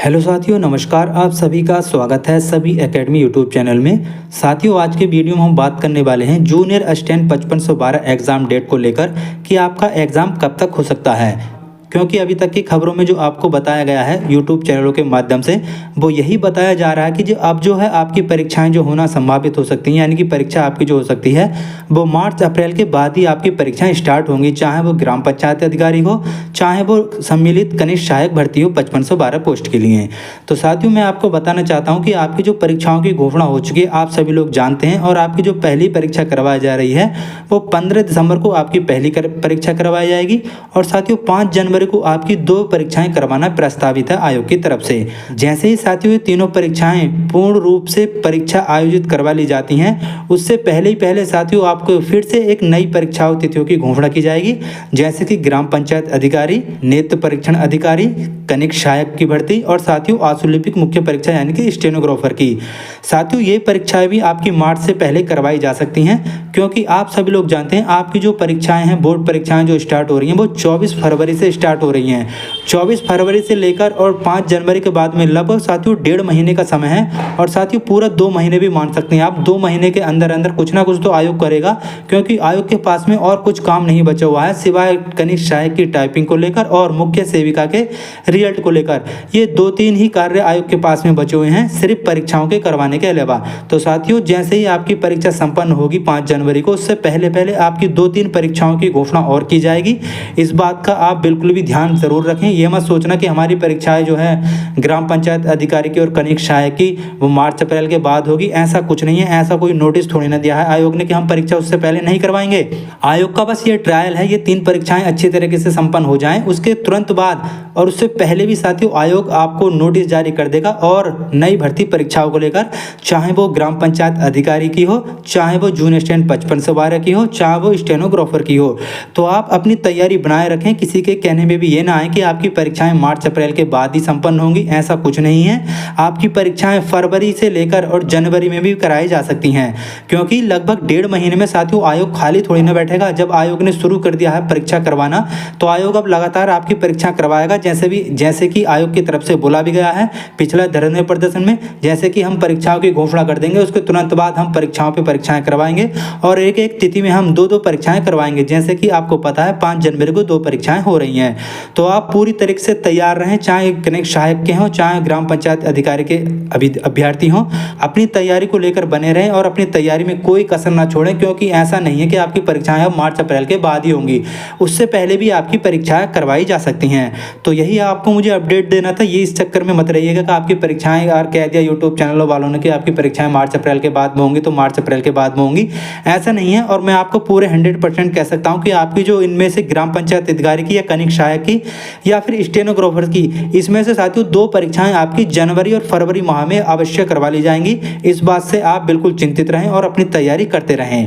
Hello साथियों, नमस्कार। आप सभी का स्वागत है सभी एकेडमी यूट्यूब चैनल में। साथियों, आज के वीडियो में हम बात करने वाले हैं जूनियर असिस्टेंट 5512 एग्ज़ाम डेट को लेकर कि आपका एग्ज़ाम कब तक हो सकता है। क्योंकि अभी तक की खबरों में जो आपको बताया गया है यूट्यूब चैनलों के माध्यम से, वो यही बताया जा रहा है कि अब जो है आपकी परीक्षाएं जो होना संभावित हो सकती हैं, यानी कि परीक्षा आपकी जो हो सकती है वो मार्च अप्रैल के बाद ही आपकी परीक्षाएं स्टार्ट होंगी, चाहे वो ग्राम पंचायत अधिकारी हो, चाहे वो सम्मिलित कनिष्ठ सहायक भर्ती हो 5512 पोस्ट के लिए। तो साथियों, मैं आपको बताना चाहता हूँ कि आपकी जो परीक्षाओं की घोषणा हो चुकी है, आप सभी लोग जानते हैं। और आपकी जो पहली परीक्षा करवाई जा रही है वो 15 दिसंबर को आपकी पहली परीक्षा करवाई जाएगी। और साथियों, 5 जनवरी को आपकी 2 परीक्षाएं करवाना प्रस्तावित है आयोग की तरफ से। जैसे ही साथियों ये तीनों परीक्षाएं पूर्ण रूप से परीक्षा आयोजित करवा ली जाती हैं, उससे पहले साथियों आपको फिर से एक नई परीक्षाओं तिथियों की घोषणा की जाएगी, जैसे कि ग्राम पंचायत अधिकारी, नेत्र परीक्षण अधिकारी, कनिष्ठ सहायक की भर्ती और साथियों आशुलिपिक मुख्य परीक्षा यानी कि स्टेनोग्राफर की। साथियों, ये परीक्षाएं भी आपकी मार्च से पहले करवाई जा सकती हैं, क्योंकि आप सभी लोग जानते हैं आपकी जो परीक्षाएं हैं, बोर्ड परीक्षाएं जो स्टार्ट हो रही हैं वो 24 फरवरी से स्टार्ट हो रही हैं। 24 फरवरी से लेकर और 5 जनवरी के बाद में लगभग साथियों 1.5 महीने का समय है। और साथियों पूरा 2 महीने भी मान सकते हैं आप। 2 महीने के अंदर अंदर कुछ ना कुछ तो आयोग करेगा, क्योंकि आयोग के पास में और कुछ काम नहीं बचा हुआ है सिवाय कनिष्ठ सहायक की टाइपिंग को लेकर और मुख्य सेविका के रिजल्ट को लेकर। ये 2-3 ही कार्य आयोग के पास में बचे हुए हैं, सिर्फ परीक्षाओं के करवाने के अलावा। तो साथियों, जैसे ही आपकी परीक्षा संपन्न होगी 5 जनवरी को, उससे पहले आपकी 2-3 परीक्षाओं की घोषणा और की जाएगी। इस बात का आप बिल्कुल भी ध्यान जरूर रखें। ये मत सोचना कि हमारी परीक्षाएं जो है ग्राम पंचायत अधिकारी की और कनिष्ठ सहायक की वो मार्च अप्रैल के बाद होगी। ऐसा कुछ नहीं है, ऐसा कोई नोटिस थोड़ी ना दिया है आयोग ने कि हम परीक्षा उससे पहले नहीं करवाएंगे। आयोग का बस ये ट्रायल है, ये 3 परीक्षाएं अच्छी तरीके से संपन्न हो जाएं, उसके तुरंत बाद और उससे पहले भी साथियों आयोग आपको नोटिस जारी कर देगा। और नई भर्ती परीक्षाओं को लेकर, चाहे वो ग्राम पंचायत अधिकारी की हो, चाहे वो जूनियर असिस्टेंट 5512 की हो, चाहे वो स्टेनोग्राफर की हो, तो आप अपनी तैयारी बनाए रखें। किसी के कहने में भी ये ना आए कि आपकी परीक्षाएं मार्च अप्रैल के बाद ही संपन्न होंगी, ऐसा कुछ नहीं है। आपकी परीक्षाएं फरवरी से लेकर और जनवरी में भी कराई जा सकती हैं, क्योंकि लगभग 1.5 महीने में साथियों आयोग खाली थोड़ी ना बैठेगा। जब आयोग ने शुरू कर दिया है परीक्षा करवाना, तो आयोग अब लगातार आपकी परीक्षा करवाएगा, जैसे कि आयोग की तरफ से बोला भी गया है पिछला धरने प्रदर्शन में। जैसे कि हम परीक्षाओं की घोषणा कर देंगे, उसके तुरंत बाद हम परीक्षाओं पे परीक्षाएं करवाएंगे और एक एक तिथि में हम 2-2 परीक्षाएं करवाएंगे। जैसे कि आपको पता है 5 जनवरी को 2 परीक्षाएं हो रही हैं। तो आप पूरी तरीके से तैयार रहें, चाहे कनिष्ठ सहायक के हों, चाहे ग्राम पंचायत अधिकारी के अभ्यर्थी हों। अपनी तैयारी को लेकर बने रहें और अपनी तैयारी में कोई कसर ना छोड़ें, क्योंकि ऐसा नहीं है कि आपकी परीक्षाएं अब मार्च अप्रैल के बाद ही होंगी, उससे पहले भी आपकी परीक्षाएं करवाई जा सकती हैं। तो यही आपको मुझे अपडेट देना था। ये इस चक्कर में मत रहिएगा कि आपकी परीक्षाएं यार कह दिया यूट्यूब चैनलों वालों ने कि आपकी परीक्षाएं मार्च अप्रैल के बाद में होंगी, तो मार्च अप्रैल के बाद में होंगी, ऐसा नहीं है। और मैं आपको पूरे 100% कह सकता हूं कि आपकी जो इनमें से ग्राम पंचायत अधिकारी की या कनिष्ठ सहायक की या फिर स्टेनोग्राफर की, इसमें से साथियों 2 परीक्षाएं आपकी जनवरी और फरवरी माह में अवश्य करवा ली जाएंगी। इस बात से आप बिल्कुल चिंतित रहें और अपनी तैयारी करते रहें।